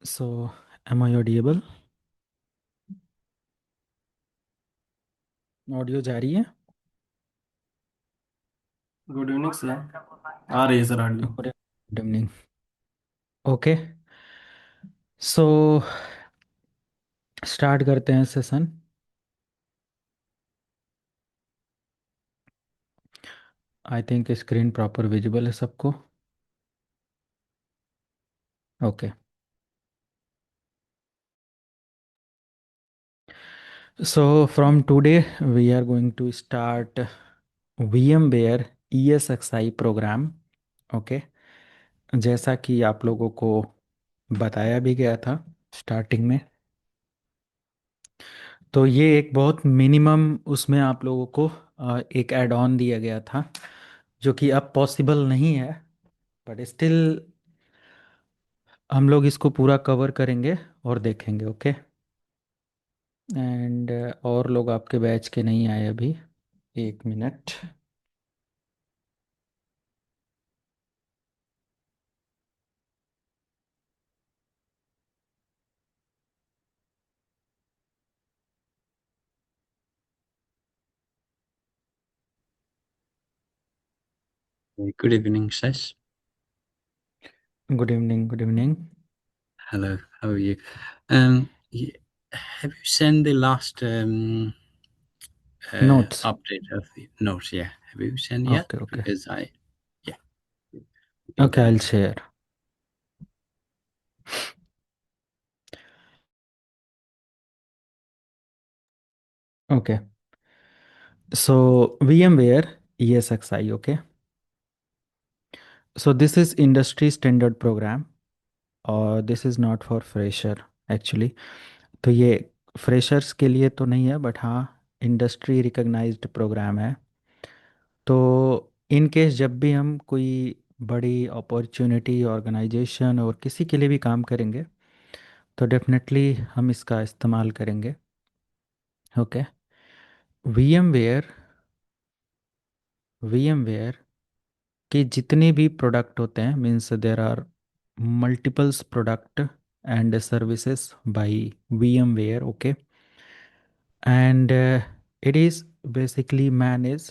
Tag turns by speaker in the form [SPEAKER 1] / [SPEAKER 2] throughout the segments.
[SPEAKER 1] So, am I audible? Audio जा रही है?
[SPEAKER 2] Good evening sir. आ रही है sir audio.
[SPEAKER 1] Good evening. Okay, so start करते हैं session. I think screen proper visible है सबको। Okay, so from today we are going to start VMware ESXi program. Okay, जैसा कि आप लोगों को बताया भी गया था स्टार्टिंग में, तो ये एक बहुत मिनिमम उसमें आप लोगों को एक ऐड ऑन दिया गया था जो कि अब पॉसिबल नहीं है, बट स्टिल हम लोग इसको पूरा कवर करेंगे और देखेंगे। ओके, एंड और लोग आपके बैच के नहीं आए अभी। एक minute.
[SPEAKER 3] Good evening, Shash.
[SPEAKER 1] Good evening, good evening.
[SPEAKER 3] Hello, how are you? Y- have you sent the last
[SPEAKER 1] notes?
[SPEAKER 3] update of the notes? Yeah, have you sent yet?
[SPEAKER 1] Okay okay
[SPEAKER 3] Because yeah, do
[SPEAKER 1] okay, I
[SPEAKER 3] that.
[SPEAKER 1] Will share. Okay, so VMware ESXi। Okay, so this is industry standard program और this is not for fresher actually. तो ये freshers के लिए तो नहीं है, but हाँ industry recognised programme है। तो इन केस जब भी हम कोई बड़ी अपॉर्चुनिटी ऑर्गेनाइजेशन और किसी के लिए भी काम करेंगे तो डेफिनेटली हम इसका इस्तेमाल करेंगे। ओके, VMware VMware के जितने भी प्रोडक्ट होते हैं, means there are multiples product and services by VMware। Okay, and it is basically manage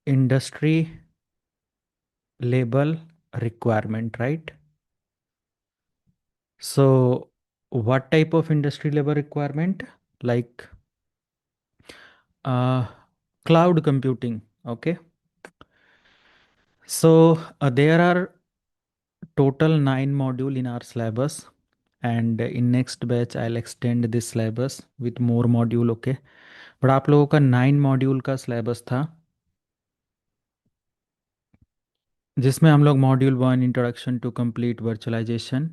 [SPEAKER 1] industry label requirement, right? So what type of industry label requirement? Like uh, cloud computing. Okay, so there are total 9 module in our syllabus, and in next batch I'll extend this syllabus with more module। okay, but आप लोगों का 9 module का syllabus था जिसमें हम लोग module 1 introduction to complete virtualization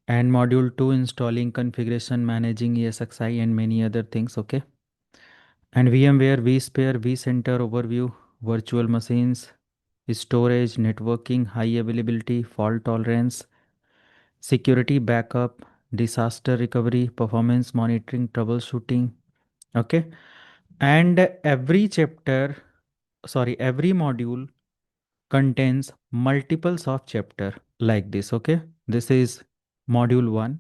[SPEAKER 1] and module 2 installing configuration managing ESXi and many other things। okay, and VMware vSphere vCenter overview, virtual machines, storage, networking, high availability, fault tolerance, security backup, disaster recovery, performance monitoring, troubleshooting। okay, and every module contains multiples of chapter like this। okay, this is module 1.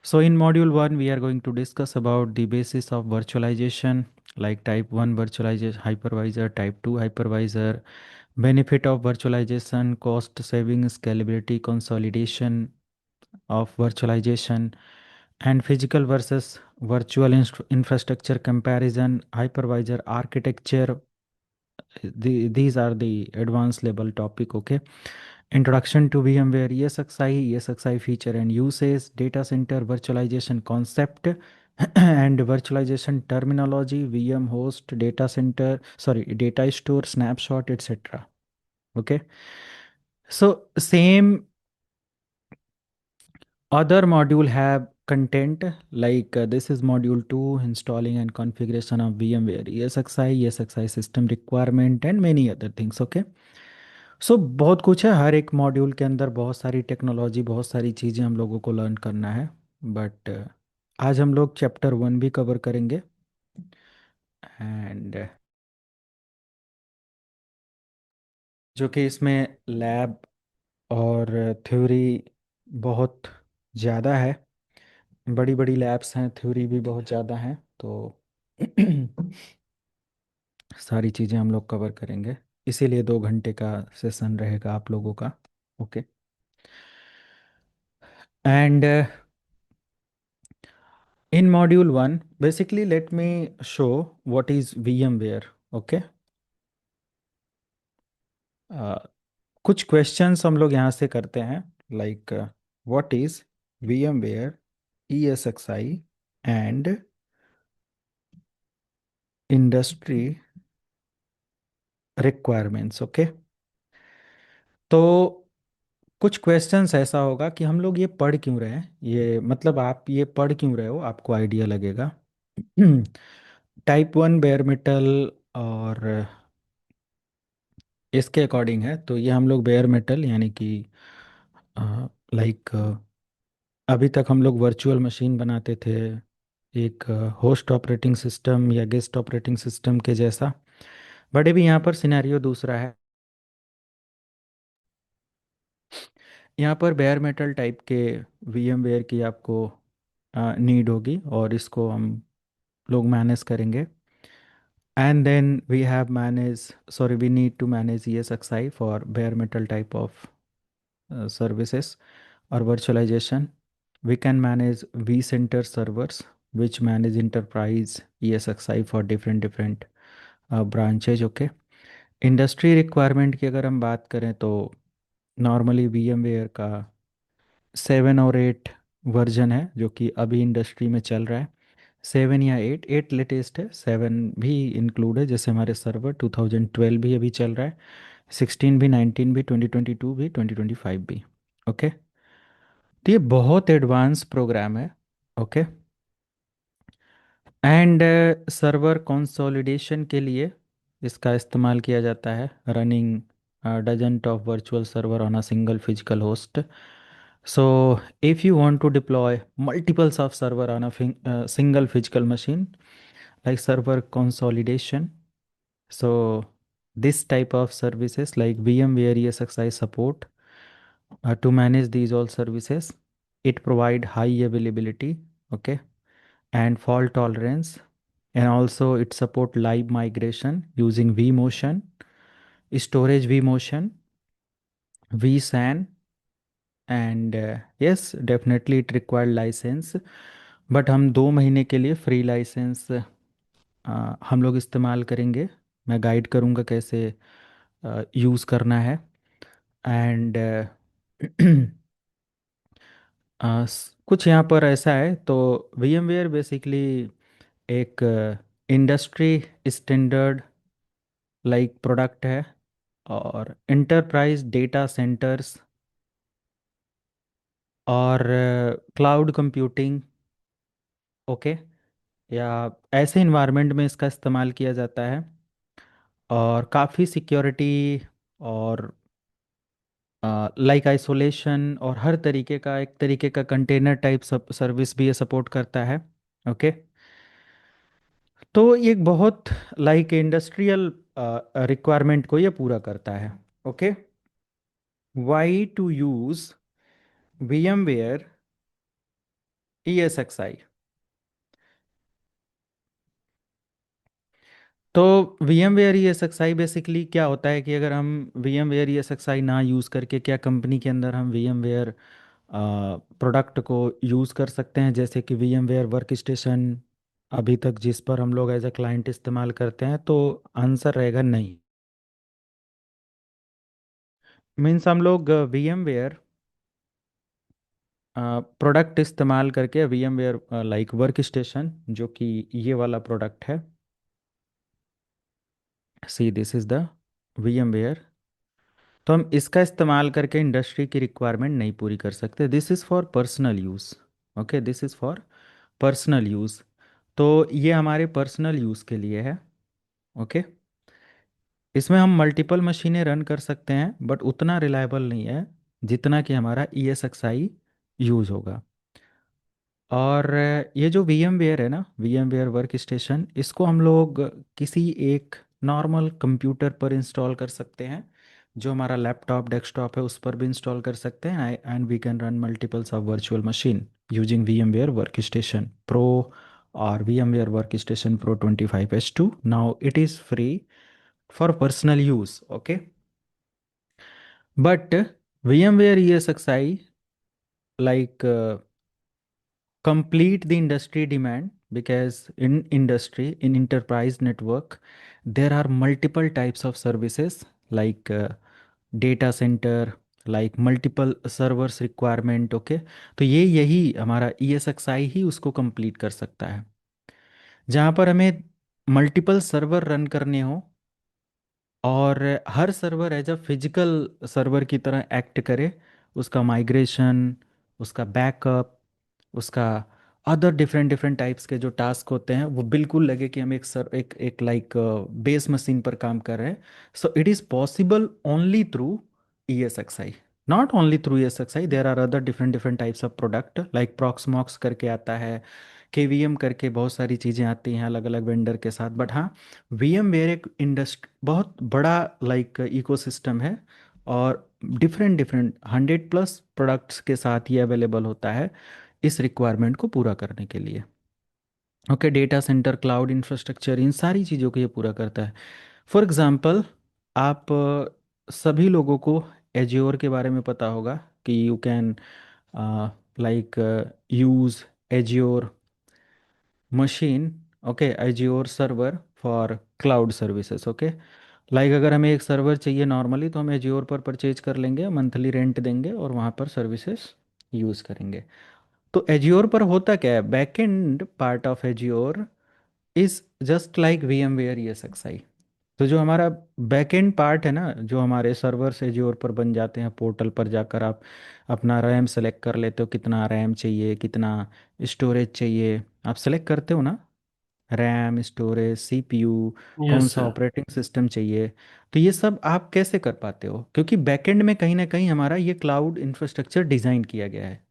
[SPEAKER 1] So in module 1, we are going to discuss about the basis of virtualization, like type 1 virtualization hypervisor, type 2 hypervisor, benefit of virtualization, cost saving, scalability, consolidation of virtualization, and physical versus virtual infrastructure comparison, hypervisor architecture. These are the advanced level topic. Okay, introduction to VMware ESXi feature and usage, data center virtualization concept and virtualization terminology, VM host, data center, sorry, data store, snapshot, etc. Okay, so same other module have content like this is module 2 installing and configuration of VMware ESXi system requirement and many other things। okay, सो बहुत कुछ है, हर एक module के अंदर बहुत सारी technology, बहुत सारी चीज़ें हम लोगों को लर्न करना है। बट आज हम लोग चैप्टर 1 भी कवर करेंगे, एंड जो कि इसमें लैब और थ्योरी बहुत ज़्यादा है, बड़ी बड़ी लैब्स हैं, थ्योरी भी बहुत ज़्यादा हैं, तो सारी चीज़ें हम लोग कवर करेंगे, इसीलिए 2 घंटे का सेशन रहेगा आप लोगों का। Okay. And in module 1 basically let me show what is VMware. Okay. uh, कुछ क्वेश्चंस हम लोग यहाँ से करते हैं, like what is VMware ESXi and industry requirements. Okay. तो कुछ क्वेश्चंस ऐसा होगा कि हम लोग ये पढ़ क्यों रहे हैं, ये मतलब आप ये पढ़ क्यों रहे हो, आपको आइडिया लगेगा। टाइप 1 बेयर मेटल और इसके अकॉर्डिंग है, तो ये हम लोग बेयर मेटल यानी कि लाइक अभी तक हम लोग वर्चुअल मशीन बनाते थे एक होस्ट ऑपरेटिंग सिस्टम या गेस्ट ऑपरेटिंग सिस्टम के जैसा, बट अभी यहाँ पर सिनेरियो दूसरा है। यहाँ पर बेयर मेटल टाइप के VMware की आपको नीड होगी और इसको हम लोग मैनेज करेंगे। And then we have manage sorry we need to manage ESXi for bare metal type of services or virtualization. We can manage vCenter servers, which manage enterprise ESXi for different branches. Okay. Industry requirement की अगर हम बात करें तो normally VMware का 7 और 8 version है जो कि अभी इंडस्ट्री में चल रहा है। 7 या 8, 8 लेटेस्ट है, 7 भी इंक्लूड है, जैसे हमारे सर्वर 2012 भी अभी चल रहा है, 16 भी, 19 भी, 2022 भी, 2025 भी। ओके। तो ये बहुत एडवांस प्रोग्राम है। ओके। एंड सर्वर कंसोलिडेशन के लिए इसका इस्तेमाल किया जाता है, running dozen of virtual server on a single physical host. So if you want to deploy multiples of server on a single physical machine, like server consolidation, so this type of services like VMware ESXi support to manage these all services. It provide high availability, okay, and fault tolerance, and also it support live migration using vMotion, storage vMotion, vSAN, and yes, definitely it required license, but हम 2 महीने के लिए free licence हम लोग इस्तेमाल करेंगे। मैं guide करूँगा कैसे यूज़ करना है। एंड कुछ यहाँ पर ऐसा है, तो VMware बेसिकली एक इंडस्ट्री स्टैंडर्ड लाइक प्रोडक्ट है, और इंटरप्राइज डेटा सेंटर्स और क्लाउड कंप्यूटिंग, ओके, या ऐसे इन्वायरमेंट में इसका इस्तेमाल किया जाता है, और काफ़ी सिक्योरिटी और लाइक आइसोलेशन और हर तरीके का, एक तरीके का कंटेनर टाइप सर्विस भी ये सपोर्ट करता है। ओके। तो ये एक बहुत लाइक इंडस्ट्रियल रिक्वायरमेंट को ये पूरा करता है। Okay. Why to use VMware ESXi? तो VMware ESXi बेसिकली क्या होता है कि अगर हम VMware ESXi ना यूज़ करके क्या कंपनी के अंदर हम VMware प्रोडक्ट को यूज़ कर सकते हैं, जैसे कि VMware वर्क स्टेशन अभी तक जिस पर हम लोग एज अ क्लाइंट इस्तेमाल करते हैं, तो आंसर रहेगा नहीं। मीन्स हम लोग VMware प्रोडक्ट इस्तेमाल करके VMware लाइक वर्क स्टेशन, जो कि ये वाला प्रोडक्ट है, see this is the VMware, तो हम इसका इस्तेमाल करके इंडस्ट्री की रिक्वायरमेंट नहीं पूरी कर सकते। This is for personal use. Okay, this is for personal use. तो ये हमारे पर्सनल यूज़ के लिए है। ओके। इसमें हम मल्टीपल मशीनें रन कर सकते हैं, बट उतना रिलायबल नहीं है जितना कि हमारा ESXi यूज़ होगा। और ये जो VMware है ना, VMware वर्क स्टेशन, इसको हम लोग किसी एक नॉर्मल कंप्यूटर पर इंस्टॉल कर सकते हैं, जो हमारा लैपटॉप डेस्कटॉप है उस पर भी इंस्टॉल कर सकते हैं and we can run multiples of virtual machine using VMware workstation pro और VMware workstation pro 25H2. Now it is free for personal use, okay? But VMware ESXi like complete the industry demand, because in industry, in enterprise network, there are multiple types of services like data center, like multiple servers requirement, okay? तो ये यही हमारा ESXi ही उसको complete कर सकता है, जहाँ पर हमें मल्टीपल सर्वर रन करने हो और हर server as a physical server की तरह एक्ट करे, उसका माइग्रेशन, उसका बैकअप, उसका अदर डिफरेंट डिफरेंट टाइप्स के जो टास्क होते हैं वो बिल्कुल लगे कि हम एक सर एक लाइक बेस मशीन पर काम कर रहे हैं. So it is possible only through ESXi. Not only through ESXi, there are other different different types of product like Proxmox करके आता है, KVM करके बहुत सारी चीज़ें आती हैं अलग अलग वेंडर के साथ. बट हाँ, VMware एक इंडस्ट्री बहुत बड़ा लाइक इकोसिस्टम है और डिफरेंट डिफरेंट 100+ प्रोडक्ट्स के साथ ये अवेलेबल होता है इस रिक्वायरमेंट को पूरा करने के लिए. Okay, data centre, cloud infrastructure, इन सारी चीज़ों को ये पूरा करता है. फॉर एग्जांपल, आप सभी लोगों को एज्योर के बारे में पता होगा कि you can like use azure machine, okay, azure server for cloud services. Okay, like अगर हमें एक सर्वर चाहिए नॉर्मली तो हम एज्योर पर परचेज कर लेंगे, मंथली रेंट देंगे और वहाँ पर सर्विसेज यूज़ करेंगे. तो एज्योर पर होता क्या है, backend part of azure is just like VMware ESXi. तो जो हमारा बैकएंड पार्ट है ना, जो हमारे सर्वर्स एज्योर पर बन जाते हैं, पोर्टल पर जाकर आप अपना रैम सेलेक्ट कर लेते हो, कितना रैम चाहिए, कितना स्टोरेज चाहिए, आप सेलेक्ट करते हो ना, रैम, स्टोरेज, CPU, कौन
[SPEAKER 2] यस
[SPEAKER 1] सा
[SPEAKER 2] सर।
[SPEAKER 1] ऑपरेटिंग सिस्टम चाहिए. तो ये सब आप कैसे कर पाते हो, क्योंकि बैकएंड में कहीं ना कहीं हमारा ये क्लाउड इंफ्रास्ट्रक्चर डिज़ाइन किया गया है.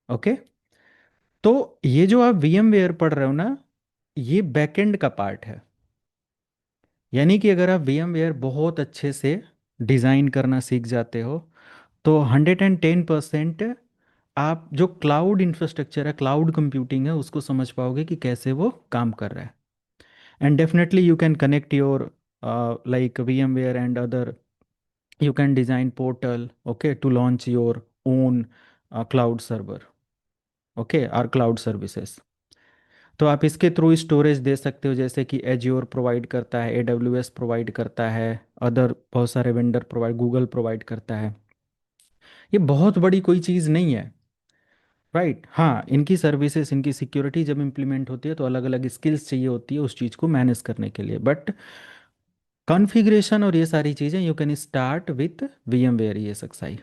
[SPEAKER 1] ओके, तो ये जो आप VMware पढ़ रहे हो ना, ये बैकएंड का पार्ट है. यानी कि अगर आप VMware बहुत अच्छे से डिज़ाइन करना सीख जाते हो तो 110% आप जो क्लाउड इंफ्रास्ट्रक्चर है, क्लाउड कंप्यूटिंग है, उसको समझ पाओगे कि कैसे वो काम कर रहा है. And definitely you can connect your like VMware and other, you can design portal, okay, to launch your own cloud server, okay, or cloud services. तो आप इसके थ्रू स्टोरेज दे सकते हो, जैसे कि एज्योर प्रोवाइड करता है, AWS प्रोवाइड करता है, अदर बहुत सारे वेंडर प्रोवाइड, गूगल प्रोवाइड करता है. ये बहुत बड़ी कोई चीज़ नहीं है, राइट? हाँ, इनकी सर्विसेज, इनकी सिक्योरिटी जब इम्प्लीमेंट होती है तो अलग अलग स्किल्स चाहिए होती है उस चीज़ को मैनेज करने के लिए. बट कॉन्फ़िगरेशन और ये सारी चीज़ें you can start with VMware ESXi.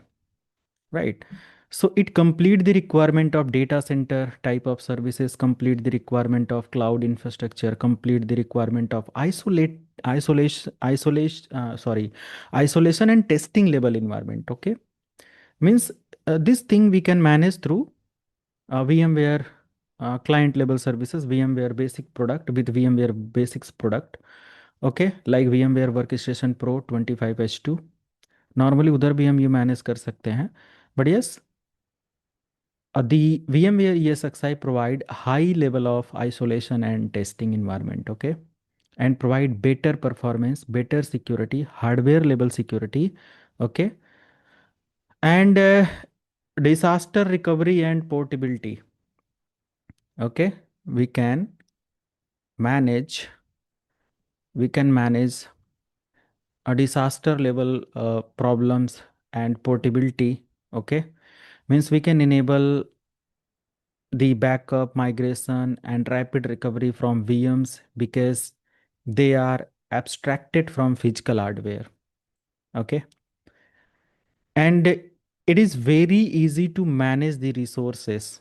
[SPEAKER 1] Right. So it complete the requirement of data center type of services, complete the requirement of cloud infrastructure, complete the requirement of isolation and testing level environment. Okay. Means this thing we can manage through VMware client level services, VMware basic product with VMware basics product. Okay. Like VMware Workstation Pro 25H2. Normally उधर भी हम ये manage कर सकते हैं. But yes, the VMware ESXi provide high level of isolation and testing environment, okay, and provide better performance, better security, hardware level security, okay, and disaster recovery and portability, okay. We can manage, we can manage a disaster level problems and portability, okay. Means we can enable the backup, migration, and rapid recovery from VMs because they are abstracted from physical hardware. Okay. And it is very easy to manage the resources.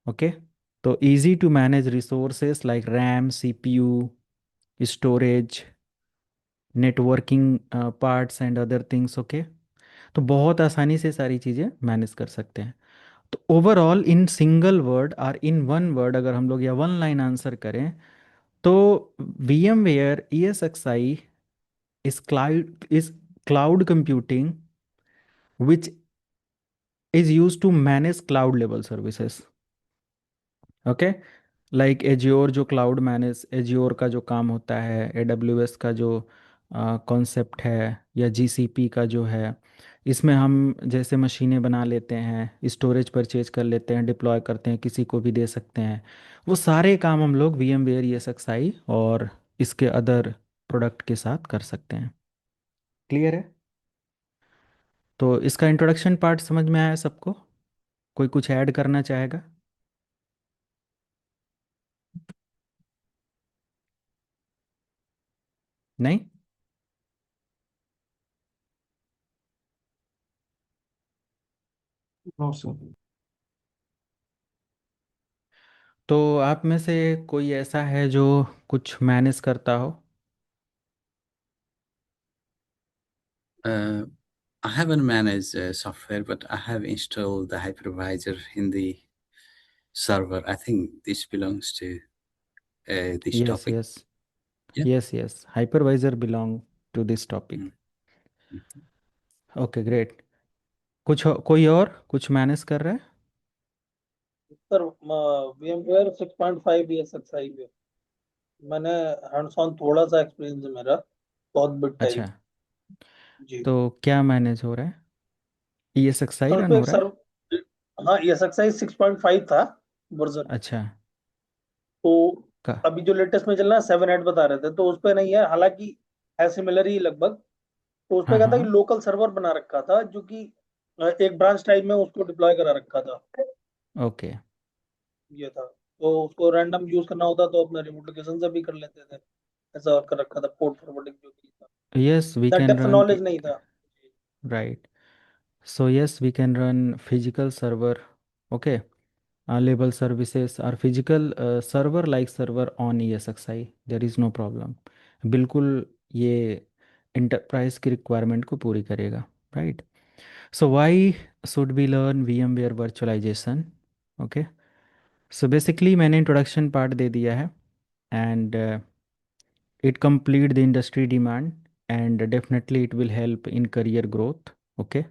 [SPEAKER 1] Okay. So easy to manage resources like RAM, CPU, storage, networking parts and other things. Okay. तो बहुत आसानी से सारी चीज़ें manage कर सकते हैं. तो ओवरऑल इन सिंगल वर्ड और इन वन वर्ड अगर हम लोग या वन लाइन आंसर करें तो VMware ESXi is cloud is cloud computing, which is used to manage cloud level services. Okay, like azure जो क्लाउड मैनेज, एज्योर का जो काम होता है, एडब्ल्यूएस का जो कॉन्सेप्ट है, या जीसीपी का जो है, इसमें हम जैसे मशीनें बना लेते हैं, स्टोरेज परचेज कर लेते हैं, डिप्लॉय करते हैं, किसी को भी दे सकते हैं, वो सारे काम हम लोग वी एम वेयर ESXi और इसके अदर प्रोडक्ट के साथ कर सकते हैं। क्लियर है? तो इसका इंट्रोडक्शन पार्ट समझ में आया सबको? कोई कुछ ऐड करना चाहेगा? नहीं?
[SPEAKER 2] No sir.
[SPEAKER 1] तो आप में से कोई ऐसा है जो कुछ मैनेज करता हो?
[SPEAKER 3] Uh, I haven't managed software, but I have installed the hypervisor in the server. I think this belongs to this
[SPEAKER 1] yes
[SPEAKER 3] topic.
[SPEAKER 1] Yes,
[SPEAKER 3] Yeah.
[SPEAKER 1] Yes yes, hypervisor belong to this topic.
[SPEAKER 3] Mm. Mhm.
[SPEAKER 1] Okay great. कोई और कुछ manage कर रहा है?
[SPEAKER 4] Sir VMware 6.5 ESXi पे मैंने hands on थोड़ा सा एक्सपीरियंस है मेरा, बहुत बिट
[SPEAKER 1] अच्छा,
[SPEAKER 4] टाइप। जी
[SPEAKER 1] तो क्या मैनेज हो रहा है? ESXi
[SPEAKER 4] सर, उस
[SPEAKER 1] रन
[SPEAKER 4] पे
[SPEAKER 1] हो
[SPEAKER 4] एक
[SPEAKER 1] रहा है?
[SPEAKER 4] सर, हाँ ESXi 6.5 था वर्जन।
[SPEAKER 1] अच्छा।
[SPEAKER 4] तो
[SPEAKER 1] का
[SPEAKER 4] अभी जो लेटेस्ट में चल रहा है 7.8 बता रहे थे, तो उस पे नहीं है, हालांकि है सिमिलर ही लगभग। तो उस पे
[SPEAKER 1] हाँ
[SPEAKER 4] क्या था कि
[SPEAKER 1] हाँ।
[SPEAKER 4] लोकल सर्वर बना रखा था, जो कि एक ब्रांच टाइप में उसको डिप्लॉय करा रखा था।
[SPEAKER 1] ओके।
[SPEAKER 4] ये था, तो उसको रैंडम यूज करना होता तो अपना रिमोट लोकेशन से भी कर लेते थे। ऐसा कर रखा था, पोर्ट फॉरवर्डिंग जो भी था,
[SPEAKER 1] यस वी
[SPEAKER 4] इतना
[SPEAKER 1] कैन
[SPEAKER 4] डेप्थ
[SPEAKER 1] रन,
[SPEAKER 4] नॉलेज नहीं था।
[SPEAKER 1] Right. So yes we can run physical server, okay, label services or physical server like server on ESXi, there is no problem। बिल्कुल, ये इंटरप्राइज की requirement को पूरी करेगा, right. So why should we learn VMware virtualization? Okay, so basically मैंने introduction part दे दिया है, and it complete the industry demand, and definitely it will help in career growth, okay।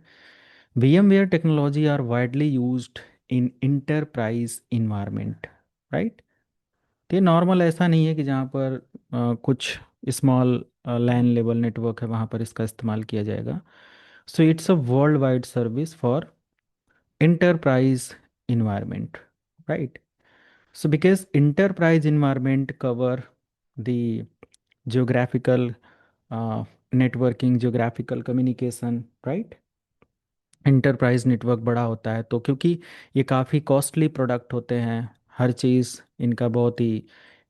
[SPEAKER 1] VMware technology are widely used in enterprise environment, right। तो ये normal ऐसा नहीं है कि जहाँ पर कुछ स्मॉल लैन लेवल नेटवर्क है वहाँ पर इसका इस्तेमाल किया जाएगा। So it's a world wide service for enterprise environment, right? So because enterprise environment cover the geographical networking, geographical communication, right? Enterprise network बड़ा होता है तो क्योंकि ये काफ़ी कॉस्टली प्रोडक्ट होते हैं, हर चीज़ इनका बहुत ही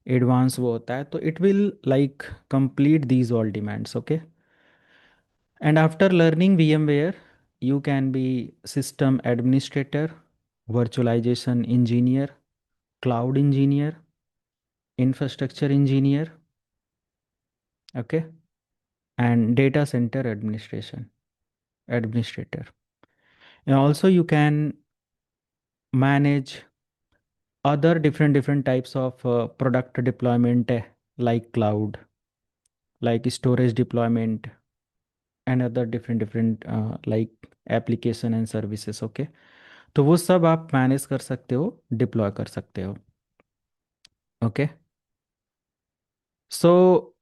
[SPEAKER 1] एडवांस वो होता है, तो it will like complete these all demands, okay. And after learning VMware you can be system administrator, virtualization engineer, cloud engineer, infrastructure engineer, okay, and data center administrator. And also you can manage other different types of product deployment, like cloud, like storage deployment, and other different like application and services, okay। तो वो सब आप manage कर सकते हो, deploy कर सकते हो, okay. So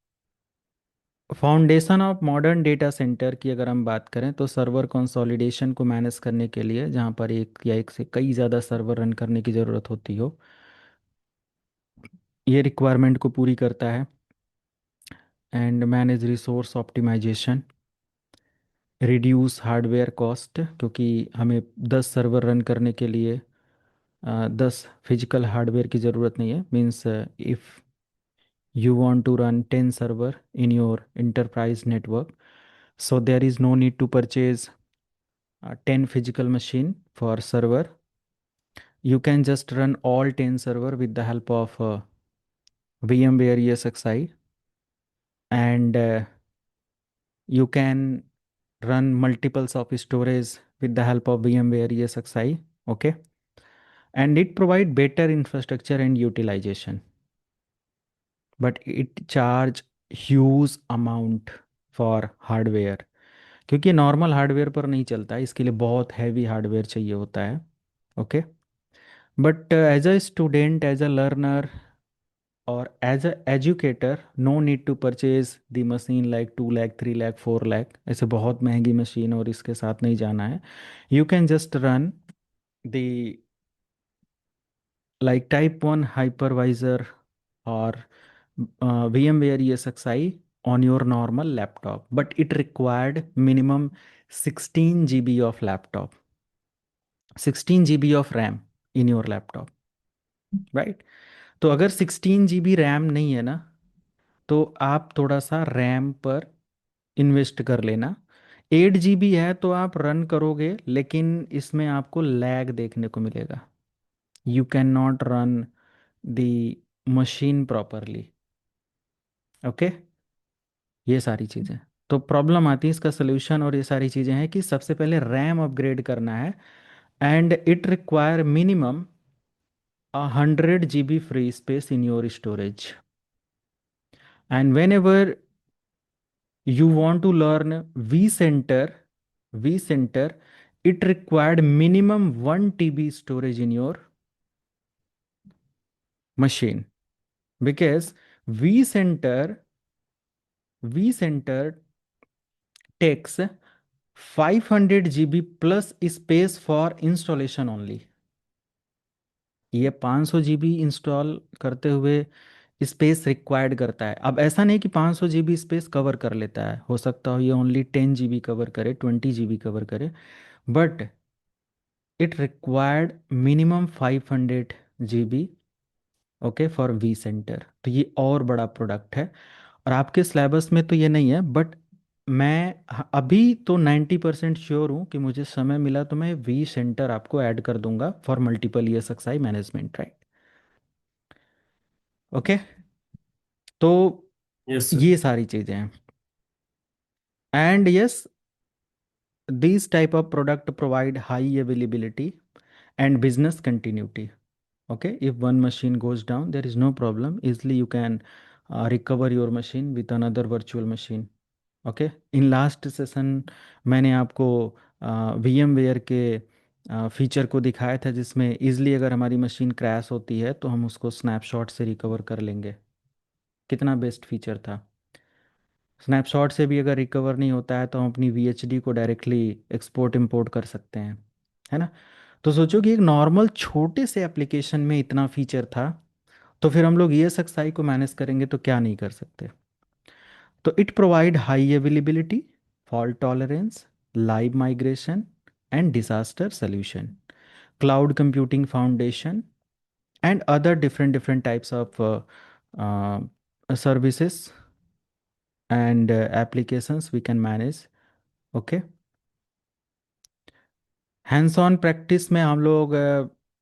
[SPEAKER 1] foundation of modern data centre की अगर हम बात करें तो सर्वर कंसोलिडेशन को मैनेज करने के लिए, जहाँ पर एक या एक से कई ज़्यादा सर्वर रन करने की ज़रूरत होती हो, ये रिक्वायरमेंट को पूरी करता है। And manage resource optimization, reduce hardware cost, क्योंकि हमें 10 सर्वर रन करने के लिए 10 फिजिकल हार्डवेयर की ज़रूरत नहीं है। Means if you want to run 10 server in your enterprise network, so there is no need to purchase 10 physical machine for server. You can just run all 10 server with the help of VMware ESXi, and you can run multiples of storage with the help of VMware ESXi, okay, and it provide better infrastructure and utilization, but it charge huge amount for hardware, क्योंकि normal hardware पर नहीं चलता है, इसके लिए बहुत heavy hardware चाहिए होता है। Okay, but as a student, as a learner और as a educator, no need to purchase the machine like 2 lakh, 3 lakh, 4 lakh, ऐसे बहुत महंगी मशीन और इसके साथ नहीं जाना है। You can just run the like type 1 hypervisor or VMware ESXi on your normal laptop, but it required minimum 16 GB of laptop, 16 GB of RAM in your laptop, right? तो अगर 16 GB रैम नहीं है ना, तो आप थोड़ा सा RAM पर इन्वेस्ट कर लेना। 8 GB है तो आप रन करोगे, लेकिन इसमें आपको लैग देखने को मिलेगा। You can not run the machine properly. Okay, ये सारी चीज़ें तो प्रॉब्लम आती है। इसका सोल्यूशन और ये सारी चीज़ें हैं कि सबसे पहले रैम अपग्रेड करना है, and it require minimum 100 GB free space in your storage. And when ever you want to learn vCenter, vCenter, it required minimum 1 TB storage in your machine, because vCenter, vCenter takes 500 GB plus space for installation only। ये 500 GB install करते हुए space required करता है। अब ऐसा नहीं कि 500 GB space cover कर लेता है, हो सकता हो ये ओनली 10 GB कवर करे, 20 GB कवर करे, but it required minimum 500 GB, okay, for vCenter. तो ये और बड़ा प्रोडक्ट है, और आपके सिलेबस में तो ये नहीं है, बट मैं अभी तो 90% श्योर हूँ कि मुझे समय मिला तो मैं वी सेंटर आपको ऐड कर दूंगा for multiple ESXi management, right? Okay, तो
[SPEAKER 2] Yes, sir.
[SPEAKER 1] ये सारी चीज़ें हैं। And yes, these type of product provide high availability and business continuity. Okay, if one machine goes down, there is no problem, easily you can recover your machine with another virtual machine. Okay, in last session मैंने आपको VMware के feature को दिखाया था, जिसमें easily अगर हमारी machine crash होती है तो हम उसको स्नैपशॉट से रिकवर कर लेंगे। कितना बेस्ट फीचर था। स्नैपशॉट से भी अगर रिकवर नहीं होता है तो हम अपनी VHD को डायरेक्टली एक्सपोर्ट इंपोर्ट कर सकते हैं, है ना? तो सोचो कि एक नॉर्मल छोटे से एप्लीकेशन में इतना फीचर था, तो फिर हम लोग ESXi को मैनेज करेंगे तो क्या नहीं कर सकते। तो it provide high availability, fault tolerance, live migration and disaster solution, cloud computing foundation and other different different types of services and applications we can manage। Okay, hands on practice में हम लोग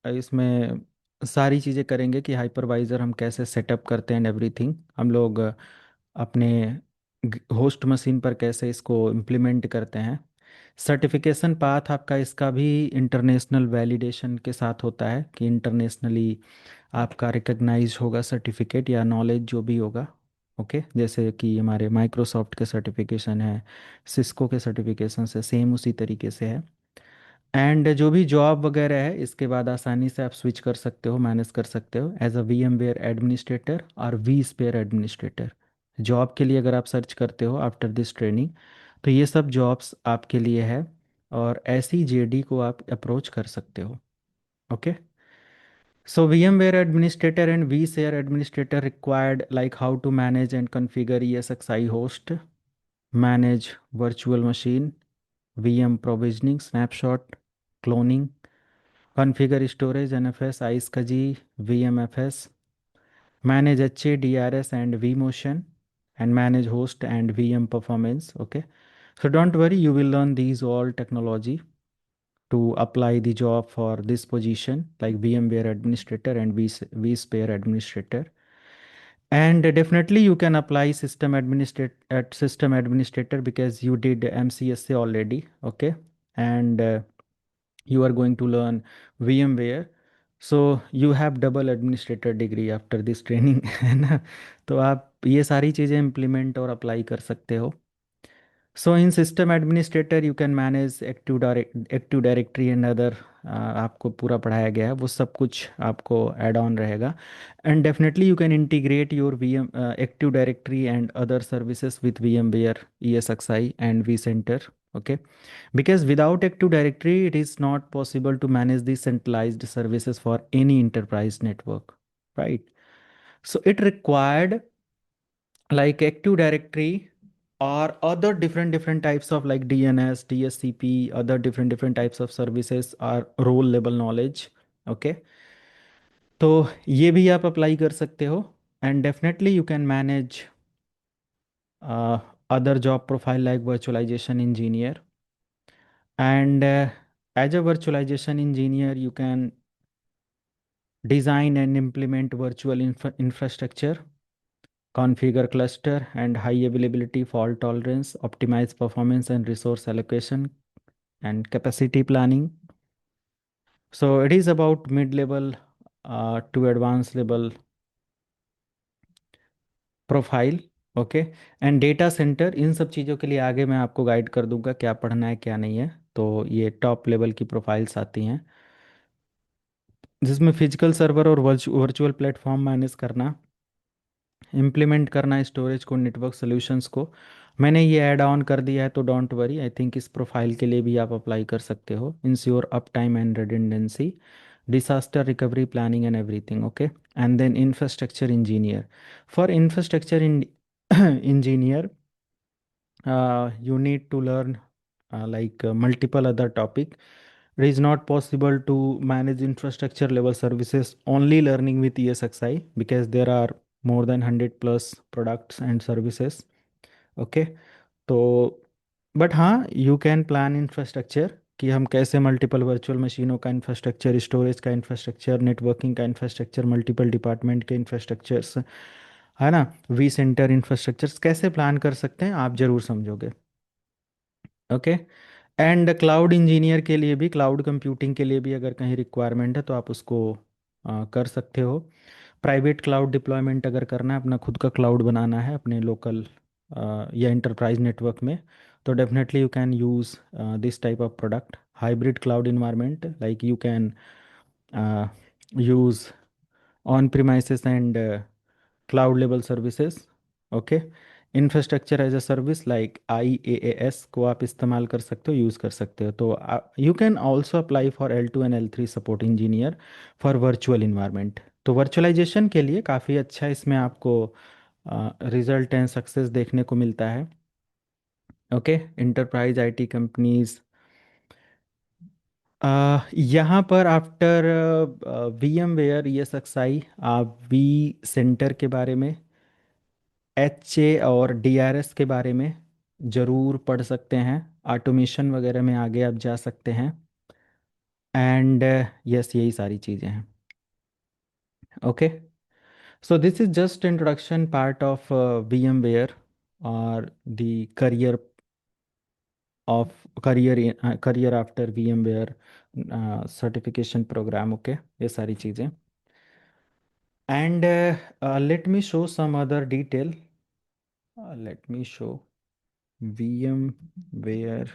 [SPEAKER 1] इसमें सारी चीज़ें करेंगे कि हाइपरवाइज़र हम कैसे सेटअप करते हैं एंड एवरीथिंग। हम लोग अपने होस्ट मशीन पर कैसे इसको इम्प्लीमेंट करते हैं। सर्टिफिकेशन पाथ आपका इसका भी इंटरनेशनल वैलिडेशन के साथ होता है, कि इंटरनेशनली आपका रिकग्नाइज होगा सर्टिफिकेट या नॉलेज जो भी होगा। ओके, जैसे कि हमारे माइक्रोसॉफ्ट के सर्टिफिकेशन है, सिस्को के सर्टिफिकेशन से सेम उसी तरीके से है। एंड जो भी जॉब वगैरह है, इसके बाद आसानी से आप स्विच कर सकते हो, मैनेज कर सकते हो एज अ VMware एडमिनिस्ट्रेटर और vSphere एडमिनिस्ट्रेटर। जॉब के लिए अगर आप सर्च करते हो आफ्टर दिस ट्रेनिंग, तो ये सब जॉब्स आपके लिए है, और ऐसी JD को आप अप्रोच कर सकते हो। Okay, so VMware administrator and vSphere administrator required, like how to manage and configure ESXi host, manage virtual machine, VM provisioning, snapshot, cloning, configure storage, NFS, iSCSI, VMFS, manage HA, DRS and vMotion, and manage host and VM performance. Okay, so don't worry, you will learn these all technology to apply the job for this position, like VMware administrator and vSphere administrator. And definitely you can apply system administrator because you did MCSA already. Okay, and you are going to learn VMware, so you have double administrator degree after this training है ना? तो आप ये सारी चीज़ें implement और apply कर सकते हो। So in system administrator you can manage active directory and other, आपको पूरा पढ़ाया गया है वो सब कुछ आपको ऐड ऑन रहेगा. And definitely you can integrate your VM active directory and other services with VMware ESXi and vCenter. Okay, because without active directory it is not possible to manage the centralized services for any enterprise network, right? So it required like active directory or other different types of like DNS, DSCP, other different types of services or role level knowledge. Okay, तो ये भी आप apply कर सकते हो. And definitely you can manage other job profile like virtualization engineer. And as a virtualization engineer you can design and implement virtual infrastructure, configure cluster and high availability, fault tolerance, optimize performance and resource allocation, and capacity planning. So it is about mid-level to advanced level profile. Okay, and data centre, इन सब चीज़ों के लिए आगे मैं आपको guide कर दूंगा क्या पढ़ना है क्या नहीं है. तो ये टॉप लेवल की प्रोफाइल्स आती हैं जिसमें फिजिकल सर्वर और वर्चुअल प्लेटफॉर्म मैनेज करना, इम्प्लीमेंट करना स्टोरेज को, नेटवर्क सॉल्यूशंस को. मैंने ये ऐड ऑन कर दिया है तो डोंट वरी, आई थिंक इस प्रोफाइल के लिए भी आप अप्लाई कर सकते हो. Ensure up time and redundancy, disaster recovery planning and everything. Okay, and then infrastructure engineer. For infrastructure engineer, you need to learn multiple other topic. It is not possible to manage infrastructure level services only learning with ESXi because there are more than 100 plus products and services. Okay, तो but हाँ you can plan infrastructure कि हम कैसे multiple virtual मशीनों का infrastructure, storage का infrastructure, networking का infrastructure, multiple department के इंफ्रास्ट्रक्चर्स, है ना, वी सेंटर इंफ्रास्ट्रक्चर्स कैसे प्लान कर सकते हैं आप ज़रूर समझोगे. ओके, एंड क्लाउड इंजीनियर के लिए भी, क्लाउड कंप्यूटिंग के लिए भी अगर कहीं रिक्वायरमेंट है तो आप उसको कर सकते हो. प्राइवेट क्लाउड डिप्लॉयमेंट अगर करना है, अपना खुद का क्लाउड बनाना है अपने लोकल या इंटरप्राइज नेटवर्क में, तो definitely you can use this type of product. Hybrid cloud environment like you can use on premises and cloud level services. Okay, infrastructure as a service like IaaS को आप इस्तेमाल कर सकते हो, use कर सकते हो. तो you can also apply for L2 and L3 support engineer for virtual environment. तो वर्चुअलाइजेशन के लिए काफ़ी अच्छा इसमें आपको रिजल्ट एंड सक्सेस देखने को मिलता है. Okay, enterprise IT companies. यहाँ पर आफ्टर VMware ESXi आप वी सेंटर के बारे में, HA और DRS के बारे में ज़रूर पढ़ सकते हैं. ऑटोमेशन वगैरह में आगे आप जा सकते हैं. एंड यस, यही सारी चीज़ें हैं. Okay, so this is just introduction part of VMware और the career of career after VMware certification program. Okay, ये सारी चीज़ें. And let me show some other detail. Let me show VMware.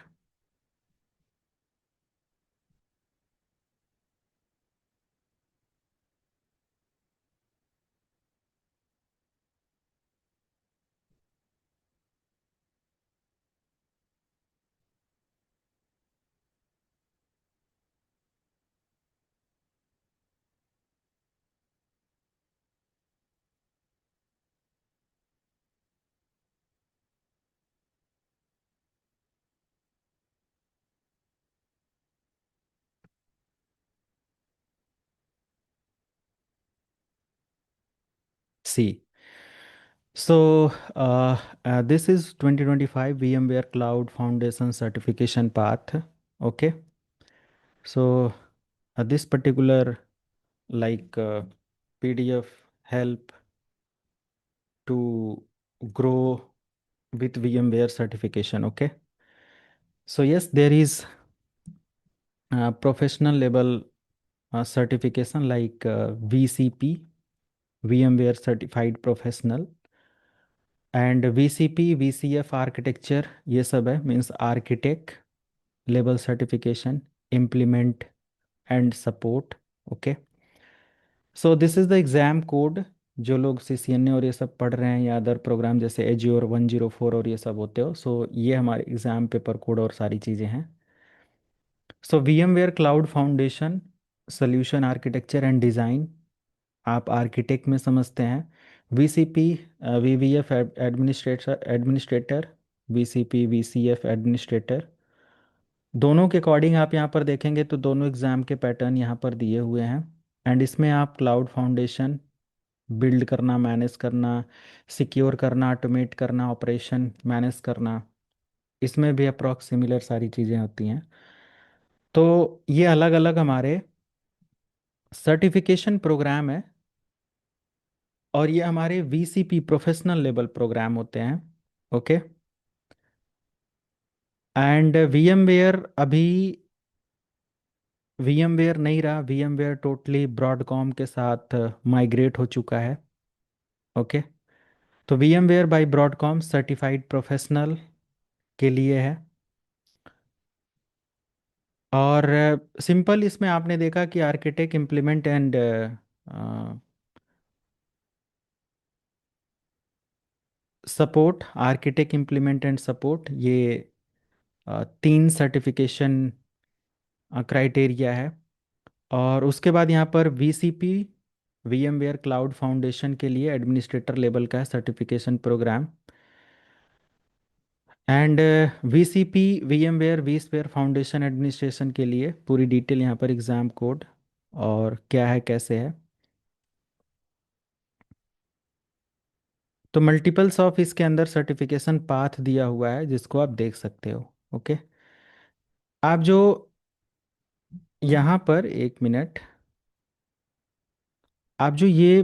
[SPEAKER 1] See, so this is 2025 VMware Cloud Foundation certification path. Okay, so this particular like PDF help to grow with VMware certification. Okay, so yes, there is professional level certification like VCP, VMware Certified Professional. And VCP VCF architecture ये सब है, means architect level certification, implement and support. Okay, so this is the exam code. जो लोग CCNA और ये सब पढ़ रहे हैं या अदर प्रोग्राम जैसे एज्योर 104 और ये सब होते हो, सो ये हमारे एग्ज़ाम पेपर कोड और सारी चीज़ें हैं। सो VMware cloud foundation solution architecture and design आप आर्किटेक्ट में समझते हैं। VCP VVF administrator, VCP VCF administrator, दोनों के अकॉर्डिंग आप यहाँ पर देखेंगे तो दोनों एग्ज़ाम के पैटर्न यहाँ पर दिए हुए हैं। एंड इसमें आप क्लाउड फाउंडेशन बिल्ड करना, मैनेज करना, सिक्योर करना, ऑटोमेट करना, ऑपरेशन मैनेज करना, इसमें भी अप्रॉक्स सिमिलर सारी चीज़ें होती हैं। तो ये अलग अलग हमारे सर्टिफिकेशन प्रोग्राम है और ये हमारे VCP प्रोफेशनल लेवल प्रोग्राम होते हैं। ओके, एंड VMware अभी VMware नहीं रहा, VMware टोटली ब्रॉडकॉम के साथ माइग्रेट हो चुका है। ओके, तो VMware by Broadcom certified professional के लिए है। और सिंपल इसमें आपने देखा कि architect implement and support, architect implement and support, ये 3 सर्टिफिकेशन क्राइटेरिया है। और उसके बाद यहाँ पर VCP VMware क्लाउड फाउंडेशन के लिए एडमिनिस्ट्रेटर लेवल का certification program, and VCP VMware vSphere foundation administration के लिए पूरी डिटेल यहाँ पर एग्ज़ाम कोड और क्या है कैसे है। तो मल्टीपल्स ऑफ इसके अंदर सर्टिफिकेशन पाथ दिया हुआ है जिसको आप देख सकते हो। ओके, आप जो यहाँ पर एक मिनट, आप जो ये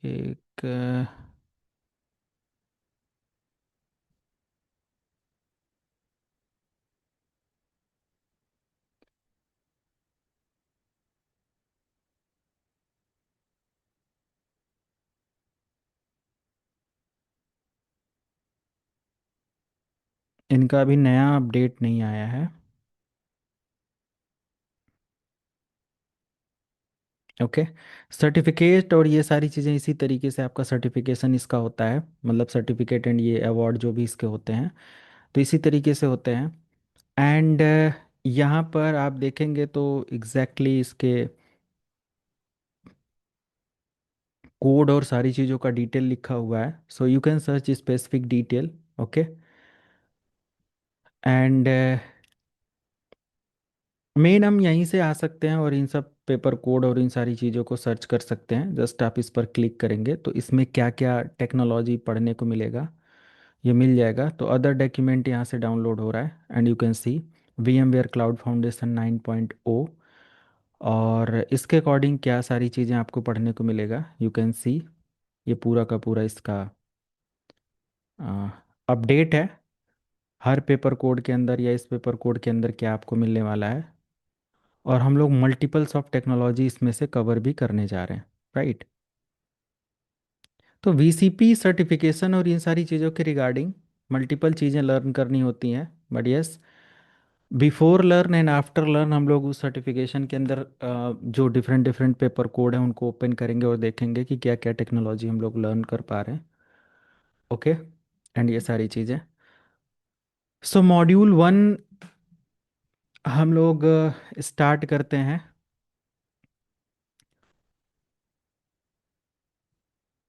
[SPEAKER 1] एक इनका अभी नया अपडेट नहीं आया है। ओके, सर्टिफिकेट और ये सारी चीज़ें इसी तरीके से आपका सर्टिफिकेशन इसका होता है, मतलब सर्टिफिकेट एंड ये अवार्ड जो भी इसके होते हैं तो इसी तरीके से होते हैं। एंड यहाँ पर आप देखेंगे तो एग्जैक्टली इसके कोड और सारी चीज़ों का डिटेल लिखा हुआ है, so you can search specific detail. Okay, and main हम यहीं से आ सकते हैं और इन सब पेपर कोड और इन सारी चीज़ों को सर्च कर सकते हैं। जस्ट आप इस पर क्लिक करेंगे तो इसमें क्या क्या टेक्नोलॉजी पढ़ने को मिलेगा ये मिल जाएगा। तो अदर डॉक्यूमेंट यहाँ से डाउनलोड हो रहा है and you can see VMware cloud foundation 9.0, और इसके अकॉर्डिंग क्या सारी चीज़ें आपको पढ़ने को मिलेगा यू कैन सी। ये पूरा का पूरा इसका अपडेट है, हर पेपर कोड के अंदर या इस पेपर कोड के अंदर क्या आपको मिलने वाला है। और हम लोग मल्टीपल्स ऑफ टेक्नोलॉजी इसमें से कवर भी करने जा रहे हैं, राइट। तो VCP सर्टिफिकेशन और इन सारी चीज़ों के रिगार्डिंग मल्टीपल चीज़ें लर्न करनी होती हैं, but yes before learn and after learn हम लोग उस सर्टिफिकेशन के अंदर जो डिफरेंट डिफरेंट पेपर कोड हैं उनको ओपन करेंगे और देखेंगे कि क्या क्या टेक्नोलॉजी हम लोग लर्न कर पा रहे हैं। ओके, एंड ये सारी चीज़ें। सो मॉड्यूल 1 हम लोग स्टार्ट करते हैं।